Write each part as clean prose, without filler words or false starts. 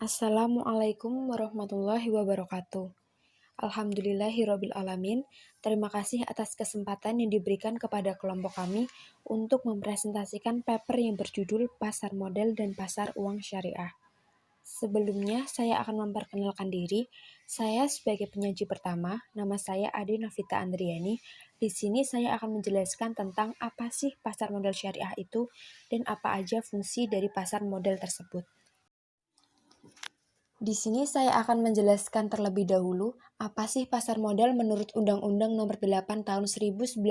Assalamualaikum warahmatullahi wabarakatuh. Alhamdulillahirabbil alamin. Terima kasih atas kesempatan yang diberikan kepada kelompok kami untuk mempresentasikan paper yang berjudul Pasar Modal dan Pasar Uang Syariah. Sebelumnya, saya akan memperkenalkan diri. Saya sebagai penyaji pertama, nama saya Ade Novita Andriani. Di sini saya akan menjelaskan tentang apa sih pasar modal syariah itu dan apa aja fungsi dari pasar modal tersebut. Di sini saya akan menjelaskan terlebih dahulu apa sih pasar modal menurut Undang-Undang Nomor 8 Tahun 1995.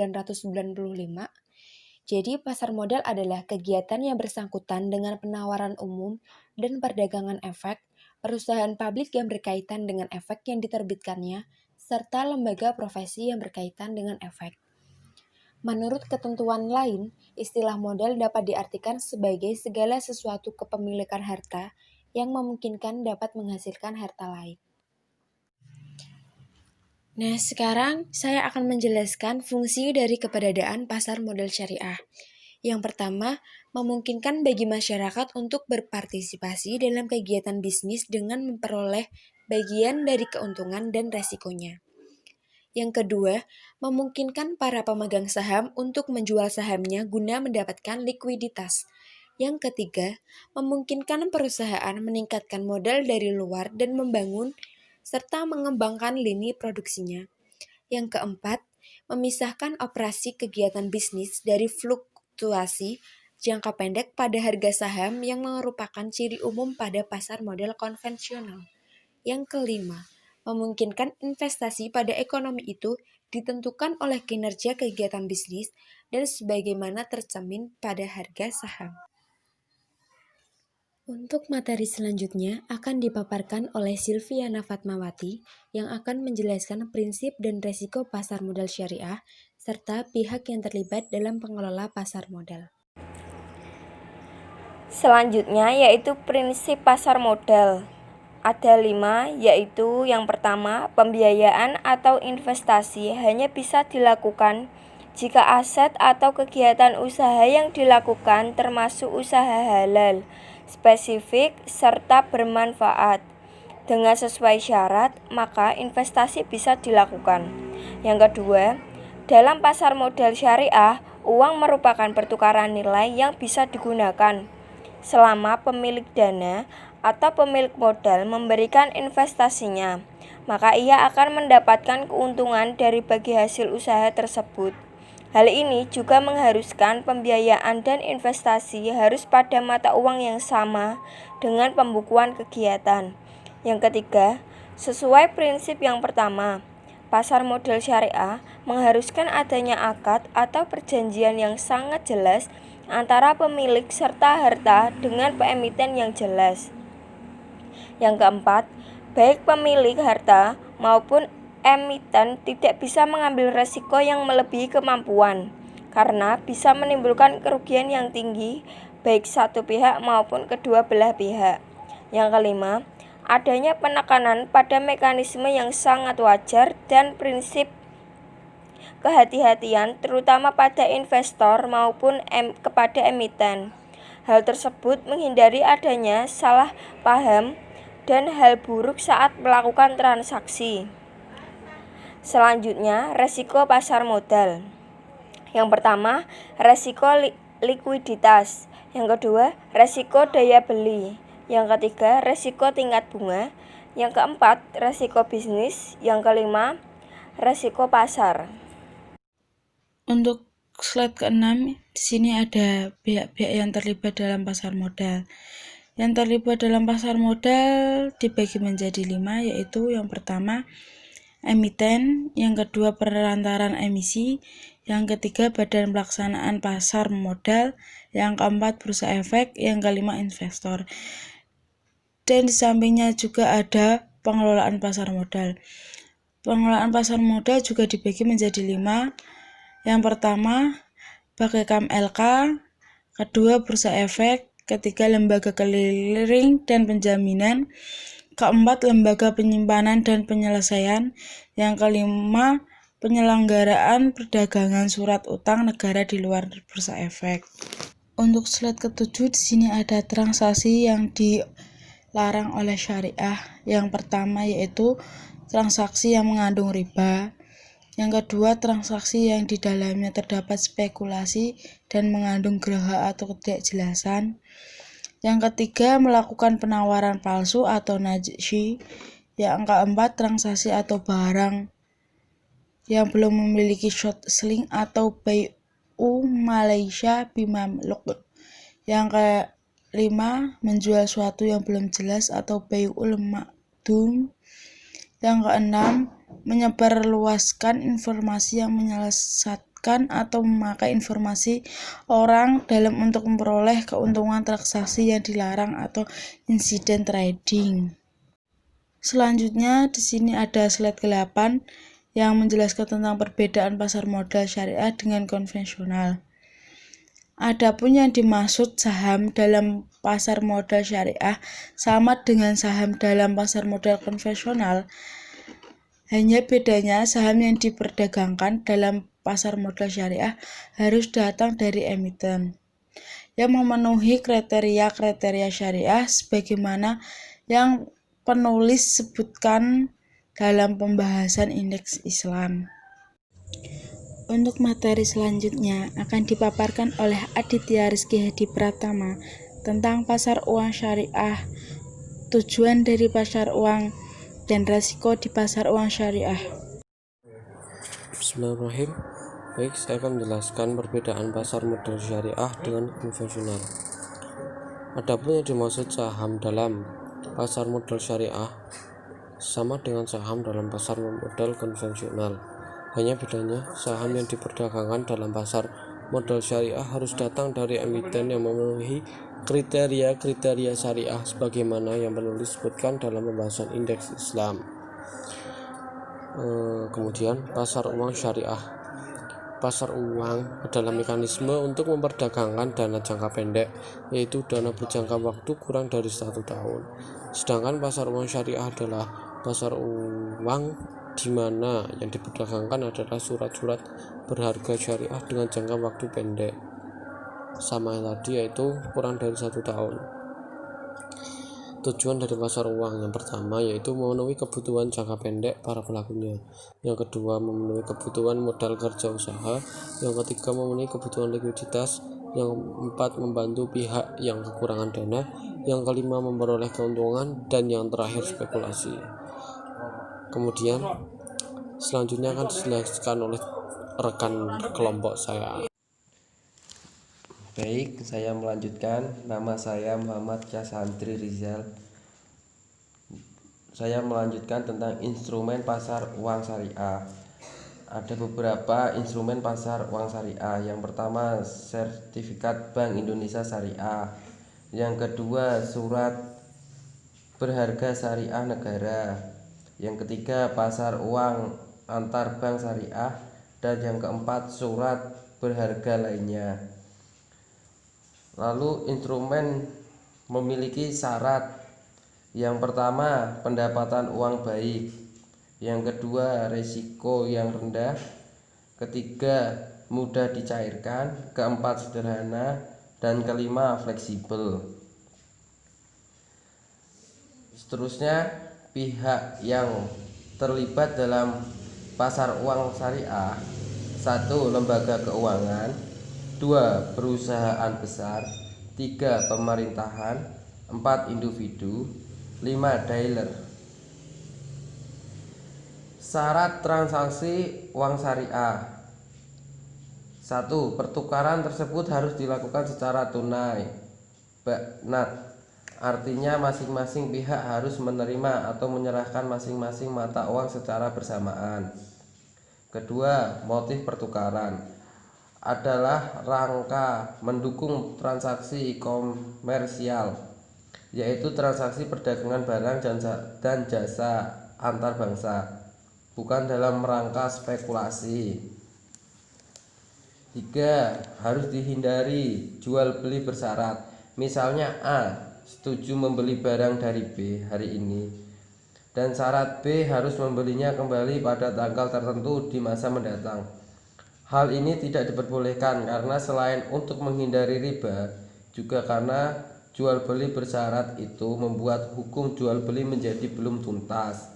Jadi, pasar modal adalah kegiatan yang bersangkutan dengan penawaran umum dan perdagangan efek, perusahaan publik yang berkaitan dengan efek yang diterbitkannya, serta lembaga profesi yang berkaitan dengan efek. Menurut ketentuan lain, istilah modal dapat diartikan sebagai segala sesuatu kepemilikan harta yang memungkinkan dapat menghasilkan harta lain. Nah, sekarang saya akan menjelaskan fungsi dari keberadaan pasar modal syariah. Yang pertama, memungkinkan bagi masyarakat untuk berpartisipasi dalam kegiatan bisnis dengan memperoleh bagian dari keuntungan dan resikonya. Yang kedua, memungkinkan para pemegang saham untuk menjual sahamnya guna mendapatkan likuiditas. Yang ketiga, memungkinkan perusahaan meningkatkan modal dari luar dan membangun serta mengembangkan lini produksinya. Yang keempat, memisahkan operasi kegiatan bisnis dari fluktuasi jangka pendek pada harga saham yang merupakan ciri umum pada pasar modal konvensional. Yang kelima, memungkinkan investasi pada ekonomi itu ditentukan oleh kinerja kegiatan bisnis dan sebagaimana tercermin pada harga saham. Untuk materi selanjutnya akan dipaparkan oleh Silviana Fatmawati yang akan menjelaskan prinsip dan resiko pasar modal syariah serta pihak yang terlibat dalam pengelola pasar modal. Selanjutnya yaitu prinsip pasar modal. Ada 5, yaitu yang pertama, pembiayaan atau investasi hanya bisa dilakukan jika aset atau kegiatan usaha yang dilakukan termasuk usaha halal, spesifik, serta bermanfaat. Dengan sesuai syarat, maka investasi bisa dilakukan. Yang kedua, dalam pasar modal syariah, uang merupakan pertukaran nilai yang bisa digunakan selama pemilik dana atau pemilik modal memberikan investasinya, maka ia akan mendapatkan keuntungan dari bagi hasil usaha tersebut. Hal ini juga mengharuskan pembiayaan dan investasi harus pada mata uang yang sama dengan pembukuan kegiatan. Yang ketiga, sesuai prinsip yang pertama, pasar modal syariah mengharuskan adanya akad atau perjanjian yang sangat jelas antara pemilik serta harta dengan peemiten yang jelas. Yang keempat, baik pemilik harta maupun emiten tidak bisa mengambil resiko yang melebihi kemampuan, karena bisa menimbulkan kerugian yang tinggi baik satu pihak maupun kedua belah pihak. Yang kelima, adanya penekanan pada mekanisme yang sangat wajar dan prinsip kehati-hatian terutama pada investor maupun kepada emiten. Hal tersebut menghindari adanya salah paham dan hal buruk saat melakukan transaksi. Selanjutnya, resiko pasar modal. Yang pertama, resiko likuiditas. Yang kedua, resiko daya beli. Yang ketiga, resiko tingkat bunga. Yang keempat, resiko bisnis. Yang kelima, resiko pasar. Untuk slide ke-6, di sini ada pihak-pihak yang terlibat dalam pasar modal. Yang terlibat dalam pasar modal dibagi menjadi 5, yaitu yang pertama emiten, yang kedua perantaran emisi, yang ketiga badan pelaksanaan pasar modal, yang keempat bursa efek, yang kelima investor. Dan di sampingnya juga ada pengelolaan pasar modal. Pengelolaan pasar modal juga dibagi menjadi 5. Yang pertama, Bagekam LK, kedua bursa efek, ketiga lembaga clearing dan penjaminan, keempat lembaga penyimpanan dan penyelesaian, yang kelima penyelenggaraan perdagangan surat utang negara di luar bursa efek. Untuk slide ke-7 di sini ada transaksi yang larang oleh syariah. Yang pertama yaitu transaksi yang mengandung riba. Yang kedua, transaksi yang di dalamnya terdapat spekulasi dan mengandung geraha atau ketidakjelasan. Yang ketiga, melakukan penawaran palsu atau najshi. Yang keempat, transaksi atau barang yang belum memiliki short selling atau bai'u Malaysia bimamluk. Yang kelima, menjual sesuatu yang belum jelas atau bai'ul ma'dum. Yang keenam, menyebarluaskan informasi yang menyesatkan atau memakai informasi orang dalam untuk memperoleh keuntungan transaksi yang dilarang atau insiden trading. Selanjutnya di sini ada slide ke-8 yang menjelaskan tentang perbedaan pasar modal syariah dengan konvensional. Adapun yang dimaksud saham dalam pasar modal syariah sama dengan saham dalam pasar modal konvensional. Hanya bedanya saham yang diperdagangkan dalam pasar modal syariah harus datang dari emiten yang memenuhi kriteria-kriteria syariah sebagaimana yang penulis sebutkan dalam pembahasan indeks Islam. Untuk materi selanjutnya akan dipaparkan oleh Aditya Rizky Hadi Pratama tentang pasar uang syariah, tujuan dari pasar uang, dan resiko di pasar uang syariah. Bismillahirrahmanirrahim. Baik, saya akan menjelaskan perbedaan pasar modal syariah dengan konvensional. Adapun yang dimaksud saham dalam pasar modal syariah sama dengan saham dalam pasar modal konvensional. Hanya bedanya, saham yang diperdagangkan dalam pasar modal syariah harus datang dari emiten yang memenuhi kriteria-kriteria syariah sebagaimana yang penulis sebutkan dalam pembahasan indeks Islam. Kemudian pasar uang syariah. Pasar uang adalah mekanisme untuk memperdagangkan dana jangka pendek, yaitu dana berjangka waktu kurang dari 1 tahun. Sedangkan pasar uang syariah adalah pasar uang di mana yang diperdagangkan adalah surat-surat berharga syariah dengan jangka waktu pendek, sama tadi yaitu kurang dari 1 tahun. Tujuan dari pasar uang yang pertama yaitu memenuhi kebutuhan jangka pendek para pelakunya. Yang kedua, memenuhi kebutuhan modal kerja usaha. Yang ketiga, memenuhi kebutuhan likuiditas. Yang empat, membantu pihak yang kekurangan dana. Yang kelima, memperoleh keuntungan. Dan yang terakhir, spekulasi. Kemudian selanjutnya akan dijelaskan oleh rekan kelompok saya. Baik, saya melanjutkan. Nama saya Muhammad Syahsantri Rizal. Saya melanjutkan tentang instrumen pasar uang syariah. Ada beberapa instrumen pasar uang syariah. Yang pertama, sertifikat Bank Indonesia Syariah. Yang kedua, surat berharga syariah negara. Yang ketiga, pasar uang antar bank syariah. Dan yang keempat, surat berharga lainnya. Lalu instrumen memiliki syarat. Yang pertama, pendapatan uang baik. Yang kedua, risiko yang rendah. Ketiga, mudah dicairkan. Keempat, sederhana. Dan kelima, fleksibel. Seterusnya, pihak yang terlibat dalam pasar uang syariah. 1. Lembaga keuangan. 2. Perusahaan besar. 3. Pemerintahan. 4. Individu. 5. Dealer. Syarat transaksi uang syariah. 1. Pertukaran tersebut harus dilakukan secara tunai, baknat. Artinya masing-masing pihak harus menerima atau menyerahkan masing-masing mata uang secara bersamaan. Kedua, motif pertukaran adalah rangka mendukung transaksi komersial, yaitu transaksi perdagangan barang dan jasa antar bangsa, bukan dalam rangka spekulasi. 3. Harus dihindari jual beli bersyarat. Misalnya A setuju membeli barang dari B hari ini, dan syarat B harus membelinya kembali pada tanggal tertentu di masa mendatang. Hal ini tidak diperbolehkan karena selain untuk menghindari riba, juga karena jual beli bersyarat itu membuat hukum jual beli menjadi belum tuntas.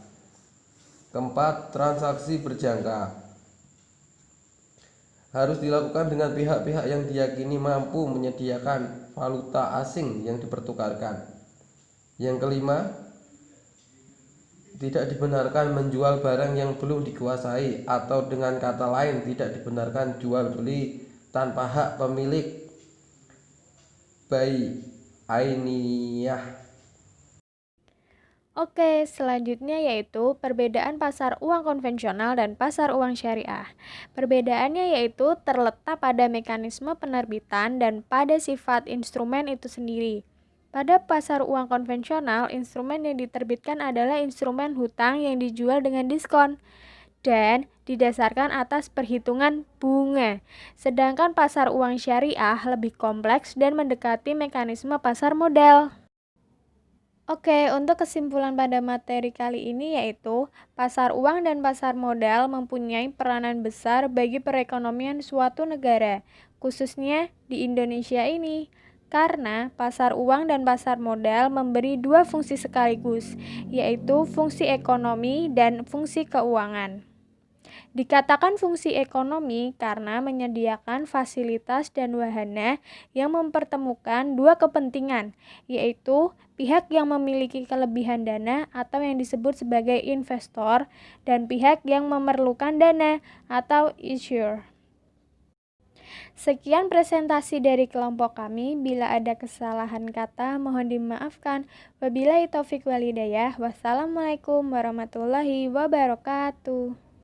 Keempat, transaksi berjangka harus dilakukan dengan pihak-pihak yang diyakini mampu menyediakan valuta asing yang dipertukarkan. Yang kelima, tidak dibenarkan menjual barang yang belum dikuasai, atau dengan kata lain tidak dibenarkan jual beli tanpa hak pemilik bai ainiyah. Oke, selanjutnya yaitu perbedaan pasar uang konvensional dan pasar uang syariah. Perbedaannya yaitu terletak pada mekanisme penerbitan dan pada sifat instrumen itu sendiri. Pada pasar uang konvensional, instrumen yang diterbitkan adalah instrumen hutang yang dijual dengan diskon dan didasarkan atas perhitungan bunga. Sedangkan pasar uang syariah lebih kompleks dan mendekati mekanisme pasar modal. Oke, untuk kesimpulan pada materi kali ini yaitu pasar uang dan pasar modal mempunyai peranan besar bagi perekonomian suatu negara, khususnya di Indonesia ini. Karena pasar uang dan pasar modal memberi dua fungsi sekaligus, yaitu fungsi ekonomi dan fungsi keuangan. Dikatakan fungsi ekonomi karena menyediakan fasilitas dan wahana yang mempertemukan dua kepentingan, yaitu pihak yang memiliki kelebihan dana atau yang disebut sebagai investor dan pihak yang memerlukan dana atau issuer. Sekian presentasi dari kelompok kami. Bila ada kesalahan kata, mohon dimaafkan. Wabillahi taufik walhidayah. Wassalamualaikum warahmatullahi wabarakatuh.